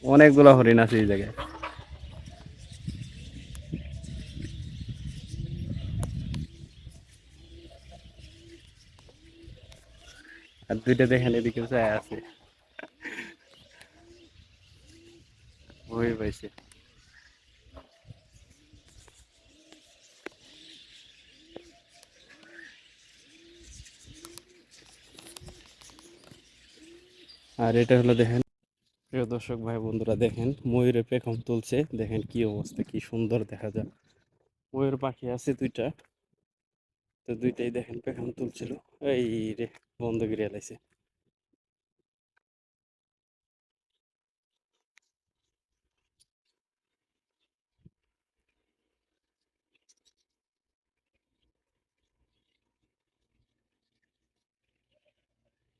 অনেকগুলা হরিণ আছে এই জায়গায়। আর দুইটা দেখেন এদিকে যায় আছে, ভয় পাইছে। আর এটা হলো দেখেন, প্রিয় দর্শক ভাই বন্ধুরা, দেখেন ময়ূরে পেখম তুলছে, দেখেন কি অবস্থা, কি সুন্দর দেখা যায়। ময়ূর পাখি আছে দুইটা, তো দুইটাই দেখেন পেখম তুলছিল। এই রে, বন্ধ করে এলাইছে।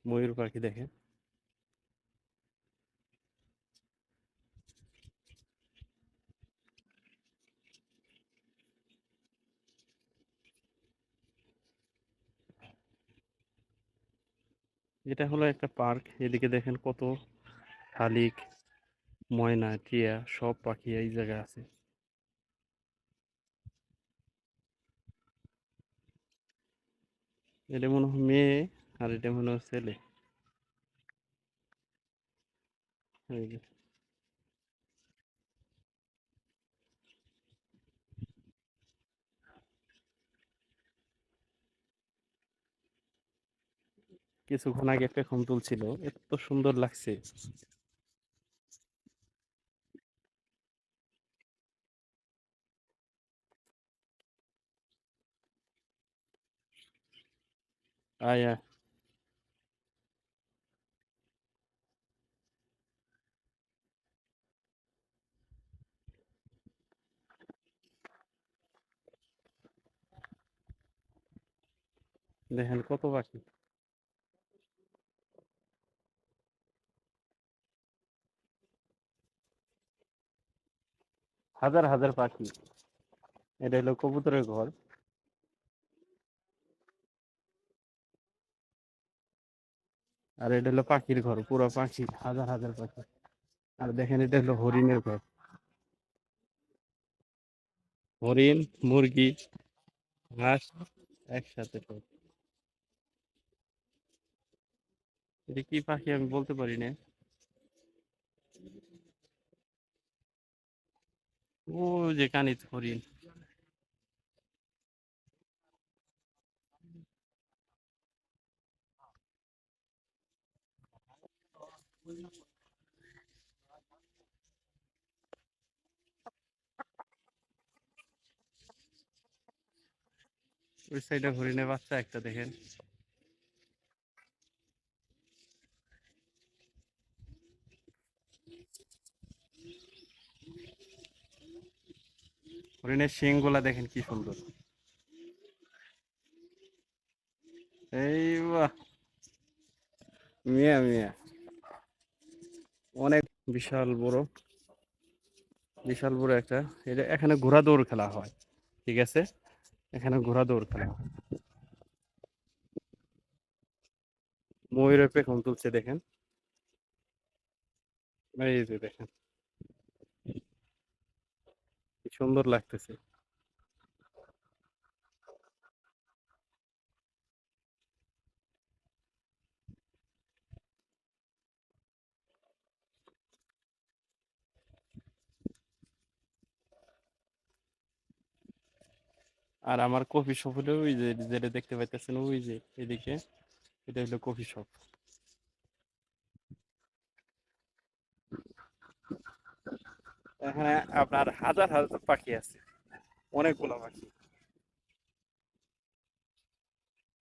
ময়ূর পাখি দেখেন। এটা হলো একটা পার্ক, এদিকে দেখেন কত শালিক, ময়না, টিয়া সব পাখি এই জায়গায় আছে। এটা মনে হয় মেয়ে, আর এটা মনে হয় ছেলে। এই যে কিছুক্ষণ আগে পেখম তুলছিল, এত সুন্দর লাগছে। আয় আয়। দেখেন কত পাখি। হাজার হাজার পাখি। এটা হলো কবুতরের ঘর। আর এটা হলো পাখির ঘর, পুরো পাখি, হাজার হাজার পাখি। আর দেখেন এটা হলো হরিণের ঘর। হরিণ, মুরগি, হাঁস একসাথে সব। এটা কি পাখি আমি বলতে পারি না। ও, যে কানিত হরিণ। ওই সাইডে হরিণের বাচ্চা একটা দেখেন। হরিণের শিং গুলা দেখেন কি সুন্দর। এই বাহ, মিয়া মিয়া, অনেক বিশাল বড়, বিশাল বড় একটা। এটা এখানে ঘোড়া দৌড় খেলা হয়, ঠিক আছে, এখানে ঘোড়া দৌড় খেলা হয়। ময়ূরের পেখম তুলছে দেখেন। এই যে দেখেন কি সুন্দর লাগতেছে। আর আমার কফি শপ হলো ওই যে, যেটা দেখতে পাইতেছেন ওই যে এদিকে, এটা হলো কফি শপ। এখানে আপনার হাজার হাজার পাখি আছে, অনেকগুলো পাখি।